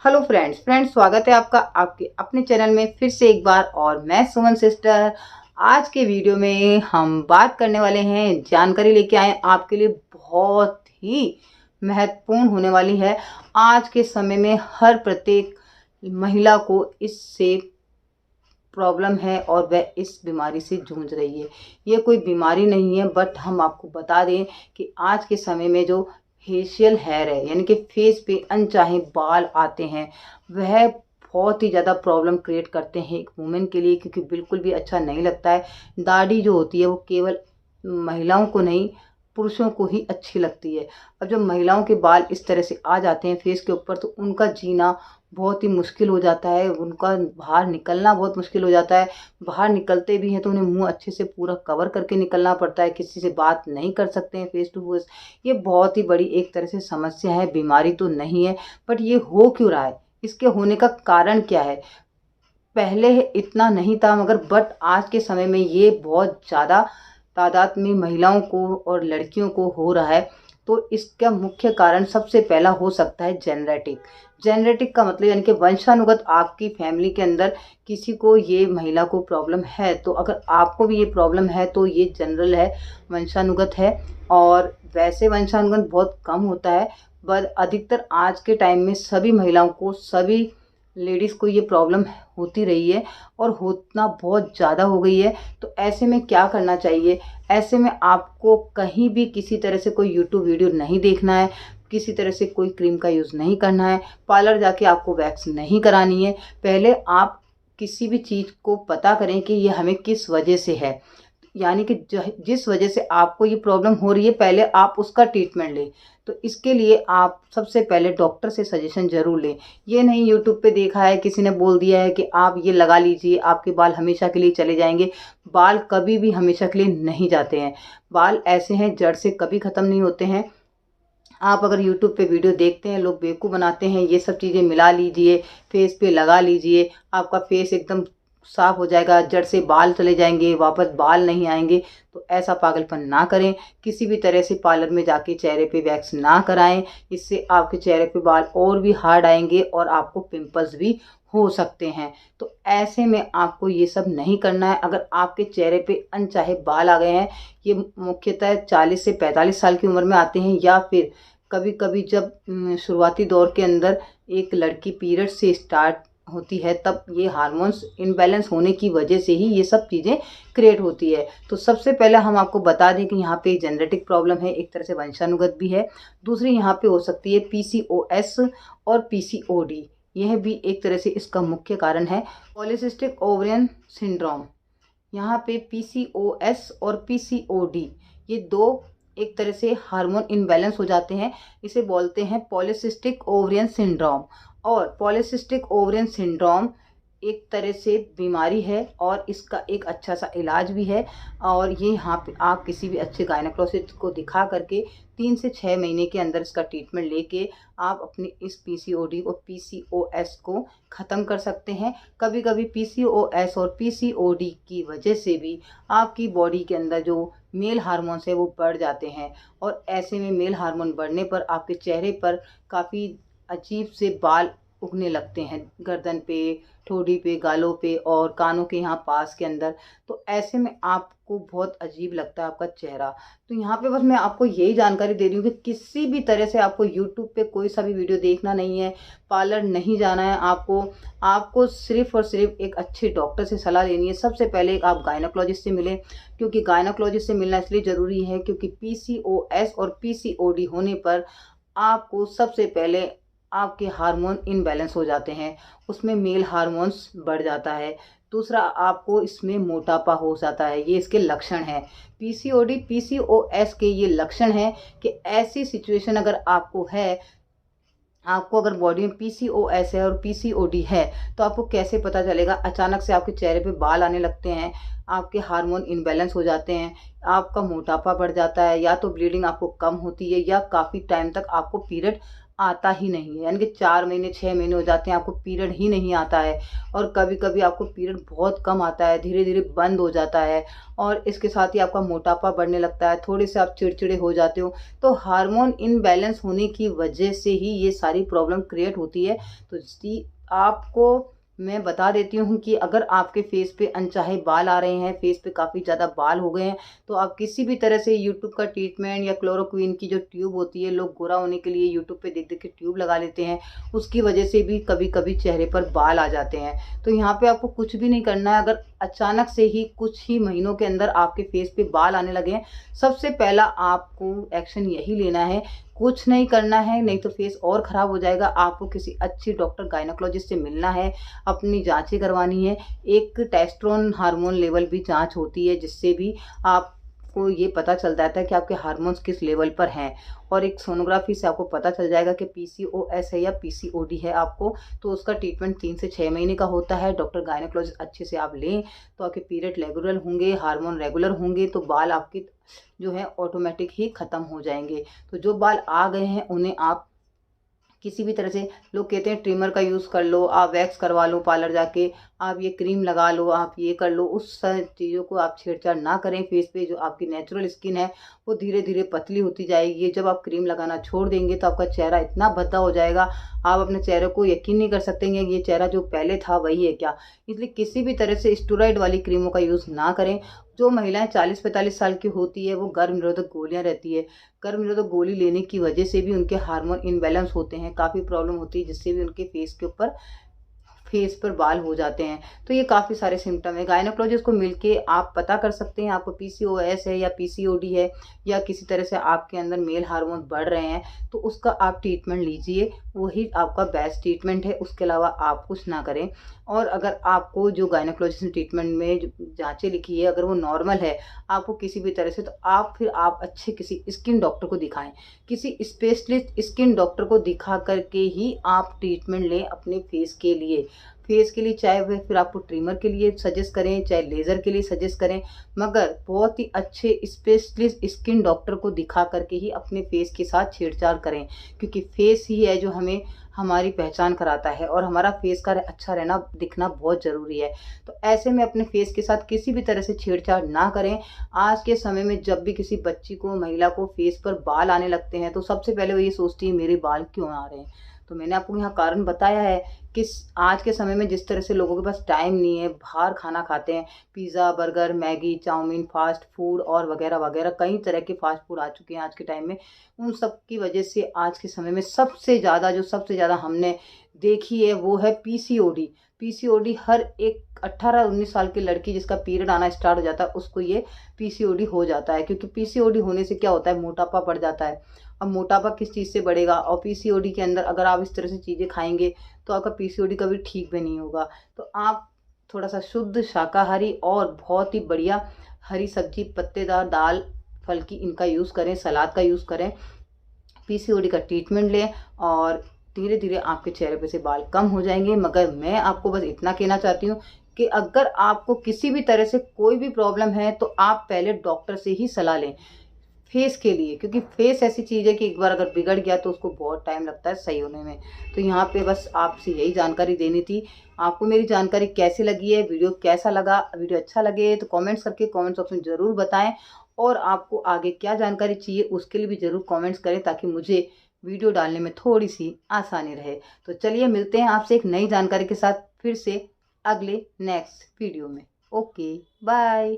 Hello friends स्वागत है आपका आपके अपने चैनल में फिर से एक बार। और मैं सुमन सिस्टर। आज के वीडियो में हम बात करने वाले हैं, जानकारी लेके आए आपके लिए, बहुत ही महत्वपूर्ण होने वाली है। आज के समय में हर प्रत्येक महिला को इससे प्रॉब्लम है और वह इस बीमारी से जूझ रही है। ये कोई बीमारी नहीं है, बट हम आपको बता दें कि आज के समय में जो फेशियल हेयर है, यानी कि फेस पे अनचाहे बाल आते हैं, वह बहुत ही ज़्यादा प्रॉब्लम क्रिएट करते हैं एक वुमेन के लिए, क्योंकि बिल्कुल भी अच्छा नहीं लगता है। दाढ़ी जो होती है वो केवल महिलाओं को नहीं, पुरुषों को ही अच्छी लगती है। अब जब महिलाओं के बाल इस तरह से आ जाते हैं फेस के ऊपर, तो उनका जीना बहुत ही मुश्किल हो जाता है, उनका बाहर निकलना बहुत मुश्किल हो जाता है। बाहर निकलते भी हैं तो उन्हें मुंह अच्छे से पूरा कवर करके निकलना पड़ता है, किसी से बात नहीं कर सकते हैं फेस टू फेस। ये बहुत ही बड़ी एक तरह से समस्या है, बीमारी तो नहीं है, बट ये हो क्यों रहा है, इसके होने का कारण क्या है। पहले इतना नहीं था, मगर बट आज के समय में ये बहुत ज़्यादा तादाद में महिलाओं को और लड़कियों को हो रहा है। तो इसका मुख्य कारण सबसे पहला हो सकता है जेनेटिक। जेनेटिक का मतलब यानी कि वंशानुगत, आपकी फैमिली के अंदर किसी को ये महिला को प्रॉब्लम है, तो अगर आपको भी ये प्रॉब्लम है तो ये जनरल है, वंशानुगत है। और वैसे वंशानुगत बहुत कम होता है, पर अधिकतर आज के टाइम में सभी महिलाओं को, सभी लेडीज़ को ये प्रॉब्लम होती रही है और होना बहुत ज़्यादा हो गई है। तो ऐसे में क्या करना चाहिए, ऐसे में आपको कहीं भी किसी तरह से कोई यूट्यूब वीडियो नहीं देखना है, किसी तरह से कोई क्रीम का यूज़ नहीं करना है, पार्लर जाके आपको वैक्स नहीं करानी है। पहले आप किसी भी चीज़ को पता करें कि ये हमें किस वजह से है, यानी कि जिस वजह से आपको ये प्रॉब्लम हो रही है, पहले आप उसका ट्रीटमेंट लें। तो इसके लिए आप सबसे पहले डॉक्टर से सजेशन ज़रूर लें। ये नहीं यूट्यूब पे देखा है, किसी ने बोल दिया है कि आप ये लगा लीजिए, आपके बाल हमेशा के लिए चले जाएंगे। बाल कभी भी हमेशा के लिए नहीं जाते हैं। बाल ऐसे हैं, जड़ से कभी ख़त्म नहीं होते हैं। आप अगर यूट्यूब पे वीडियो देखते हैं, लोग बेवकूफ़ बनाते हैं, ये सब चीज़ें मिला लीजिए, फेस पे लगा लीजिए, आपका फेस एकदम साफ हो जाएगा, जड़ से बाल चले जाएंगे, वापस बाल नहीं आएंगे। तो ऐसा पागलपन ना करें। किसी भी तरह से पार्लर में जाके चेहरे पे वैक्स ना कराएं, इससे आपके चेहरे पे बाल और भी हार्ड आएंगे और आपको पिंपल्स भी हो सकते हैं। तो ऐसे में आपको ये सब नहीं करना है। अगर आपके चेहरे पे अनचाहे बाल आ गए हैं, ये मुख्यतः 40 से 45 साल की उम्र में आते हैं, या फिर कभी कभी जब शुरुआती दौर के अंदर एक लड़की पीरियड से स्टार्ट होती है, तब ये हार्मोन्स इनबैलेंस होने की वजह से ही ये सब चीज़ें क्रिएट होती है। तो सबसे पहले हम आपको बता दें कि यहाँ पे जेनेटिक प्रॉब्लम है, एक तरह से वंशानुगत भी है। दूसरी यहाँ पे हो सकती है पीसीओएस और पीसीओडी, यह भी एक तरह से इसका मुख्य कारण है। पॉलीसिस्टिक ओवरियन सिंड्रोम, यहाँ पे पीसीओएस और पीसीओडी, ये दो एक तरह से हार्मोन इनबैलेंस हो जाते हैं, इसे बोलते हैं पॉलीसिस्टिक ओवरियन सिंड्रोम। और पॉलीसिस्टिक ओवरियन सिंड्रोम एक तरह से बीमारी है और इसका एक अच्छा सा इलाज भी है। और ये यहाँ पे आप किसी भी अच्छे गायनेकोलॉजिस्ट को दिखा करके 3 से 6 महीने के अंदर इसका ट्रीटमेंट लेके आप अपनी इस पीसीओडी और पीसीओएस को ख़त्म कर सकते हैं। कभी कभी पीसीओएस और पीसीओडी की वजह से भी आपकी बॉडी के अंदर जो मेल हार्मोन्स है वो बढ़ जाते हैं, और ऐसे में मेल हार्मोन बढ़ने पर आपके चेहरे पर काफ़ी अजीब से बाल उगने लगते हैं, गर्दन पे, ठोड़ी पे, गालों पे और कानों के यहाँ पास के अंदर। तो ऐसे में आपको बहुत अजीब लगता है आपका चेहरा। तो यहाँ पे बस मैं आपको यही जानकारी दे रही हूँ कि किसी भी तरह से आपको यूट्यूब पे कोई सा भी वीडियो देखना नहीं है, पार्लर नहीं जाना है आपको। आपको सिर्फ और सिर्फ एक अच्छे डॉक्टर से सलाह लेनी है। सबसे पहले आप गायनेकोलॉजिस्ट से मिलें, क्योंकि गायनेकोलॉजिस्ट से मिलना इसलिए ज़रूरी है क्योंकि पीसीओएस और पीसीओडी होने पर आपको सबसे पहले आपके हार्मोन इनबैलेंस हो जाते हैं, उसमें मेल हार्मोन्स बढ़ जाता है। दूसरा, आपको इसमें मोटापा हो जाता है, ये इसके लक्षण हैं। पीसीओडी पीसीओएस के ये लक्षण हैं कि ऐसी सिचुएशन अगर आपको है, आपको अगर बॉडी में पीसीओएस है और पीसीओडी है, तो आपको कैसे पता चलेगा। अचानक से आपके चेहरे पे बाल आने लगते हैं, आपके हार्मोन इनबैलेंस हो जाते हैं, आपका मोटापा बढ़ जाता है, या तो ब्लीडिंग आपको कम होती है, या काफ़ी टाइम तक आपको पीरियड आता ही नहीं है, यानी कि 4 महीने 6 महीने हो जाते हैं आपको पीरियड ही नहीं आता है। और कभी कभी आपको पीरियड बहुत कम आता है, धीरे धीरे बंद हो जाता है। और इसके साथ ही आपका मोटापा बढ़ने लगता है, थोड़े से आप चिड़चिड़े हो जाते हो। तो हार्मोन इनबैलेंस होने की वजह से ही ये सारी प्रॉब्लम क्रिएट होती है। तो आपको मैं बता देती हूँ कि अगर आपके फेस पे अनचाहे बाल आ रहे हैं, फेस पे काफ़ी ज़्यादा बाल हो गए हैं, तो आप किसी भी तरह से यूट्यूब का ट्रीटमेंट या क्लोरोक्वीन की जो ट्यूब होती है, लोग गोरा होने के लिए यूट्यूब पे देख देख के ट्यूब लगा लेते हैं, उसकी वजह से भी कभी कभी चेहरे पर बाल आ जाते हैं। तो यहाँ पे आपको कुछ भी नहीं करना है। अगर अचानक से ही कुछ ही महीनों के अंदर आपके फेस पे बाल आने लगे हैं, सबसे पहला आपको एक्शन यही लेना है, कुछ नहीं करना है, नहीं तो फेस और ख़राब हो जाएगा। आपको किसी अच्छी डॉक्टर गायनोकोलॉजिस्ट से मिलना है, अपनी जांचें करवानी है। एक टेस्टोस्टेरोन हार्मोन लेवल भी जांच होती है, जिससे भी आपको ये पता चल जाता है कि आपके हार्मोन्स किस लेवल पर हैं। और एक सोनोग्राफी से आपको पता चल जाएगा कि पीसीओएस है या पीसीओडी है आपको। तो उसका ट्रीटमेंट 3 से 6 महीने का होता है। डॉक्टर गायनोकोलॉजिस्ट अच्छे से आप लें तो आपके पीरियड रेगुलर होंगे, हार्मोन रेगुलर होंगे, तो बाल आपके जो है ऑटोमेटिक ही ख़त्म हो जाएंगे। तो जो बाल आ गए हैं उन्हें आप किसी भी तरह से, लोग कहते हैं ट्रिमर का यूज़ कर लो, आप वैक्स करवा लो पार्लर जाके, आप ये क्रीम लगा लो, आप ये कर लो, उस सारी चीज़ों को आप छेड़छाड़ ना करें। फेस पे जो आपकी नेचुरल स्किन है वो धीरे धीरे पतली होती जाएगी। जब आप क्रीम लगाना छोड़ देंगे तो आपका चेहरा इतना भद्दा हो जाएगा, आप अपने चेहरे को यकीन नहीं कर सकते हैं ये चेहरा जो पहले था वही है क्या। इसलिए किसी भी तरह से स्टेरॉइड वाली क्रीमों का यूज़ ना करें। जो महिलाएं 40-45 साल की होती है वो गर्भ निरोधक गोलियां रहती है, गर्भ निरोधक गोली लेने की वजह से भी उनके हार्मोन इनबैलेंस होते हैं, काफ़ी प्रॉब्लम होती है, जिससे भी उनके फेस पर बाल हो जाते हैं। तो ये काफ़ी सारे सिम्टम है। गायनोकोलॉजिस्ट को मिलके आप पता कर सकते हैं आपको पीसीओएस है या पीसीओडी है, या किसी तरह से आपके अंदर मेल हार्मोन बढ़ रहे हैं, तो उसका आप ट्रीटमेंट लीजिए, वही आपका बेस्ट ट्रीटमेंट है। उसके अलावा आप कुछ ना करें। और अगर आपको जो गायनोकोलॉजिस्ट ने ट्रीटमेंट में जो जाँचें लिखी है अगर वो नॉर्मल है आपको किसी भी तरह से, तो आप अच्छे किसी स्किन डॉक्टर को दिखाएँ। किसी स्पेशलिस्ट स्किन डॉक्टर को दिखा करके ही आप ट्रीटमेंट लें अपने फेस के लिए। चाहे वह फिर आपको ट्रिमर के लिए सजेस्ट करें, चाहे लेज़र के लिए सजेस्ट करें, मगर बहुत ही अच्छे स्पेशलिस्ट स्किन डॉक्टर को दिखा करके ही अपने फेस के साथ छेड़छाड़ करें। क्योंकि फेस ही है जो हमें हमारी पहचान कराता है, और हमारा फेस का अच्छा रहना दिखना बहुत ज़रूरी है। तो ऐसे में अपने फेस के साथ किसी भी तरह से छेड़छाड़ ना करें। आज के समय में जब भी किसी बच्ची को, महिला को फेस पर बाल आने लगते हैं तो सबसे पहले वो ये सोचती है मेरे बाल क्यों आ रहे हैं। तो मैंने आपको यहाँ कारण बताया है कि आज के समय में जिस तरह से लोगों के पास टाइम नहीं है, बाहर खाना खाते हैं, pizza, burger, Maggi, chow mein, fast food और वगैरह वगैरह कई तरह के फास्ट फूड आ चुके हैं आज के टाइम में। उन सब की वजह से आज के समय में सबसे ज़्यादा हमने देखी है वो है पीसीओडी। पीसीओडी हर एक 18-19 साल की लड़की जिसका पीरियड आना स्टार्ट हो जाता है उसको ये पीसीओडी हो जाता है। क्योंकि पीसीओडी होने से क्या होता है, मोटापा बढ़ जाता है। अब मोटापा किस चीज़ से बढ़ेगा, और पीसीओडी के अंदर अगर आप इस तरह से चीज़ें खाएंगे तो आपका पीसीओडी कभी ठीक भी नहीं होगा। तो आप थोड़ा सा शुद्ध शाकाहारी और बहुत ही बढ़िया हरी सब्जी, पत्तेदार दाल, फल की इनका यूज़ करें, सलाद का यूज़ करें, पीसीओडी का ट्रीटमेंट लें, और धीरे धीरे आपके चेहरे पे से बाल कम हो जाएंगे। मगर मैं आपको बस इतना कहना चाहती हूँ कि अगर आपको किसी भी तरह से कोई भी प्रॉब्लम है तो आप पहले डॉक्टर से ही सलाह लें फेस के लिए। क्योंकि फेस ऐसी चीज़ है कि एक बार अगर बिगड़ गया तो उसको बहुत टाइम लगता है सही होने में। तो यहाँ पे बस आपसे यही जानकारी देनी थी। आपको मेरी जानकारी कैसी लगी है, वीडियो कैसा लगा, वीडियो अच्छा लगे तो कमेंट्स करके कमेंट्स ऑप्शन में ज़रूर बताएं। और आपको आगे क्या जानकारी चाहिए उसके लिए भी ज़रूर कमेंट्स करें, ताकि मुझे वीडियो डालने में थोड़ी सी आसानी रहे। तो चलिए मिलते हैं आपसे एक नई जानकारी के साथ फिर से अगले नेक्स्ट वीडियो में। Okay, bye.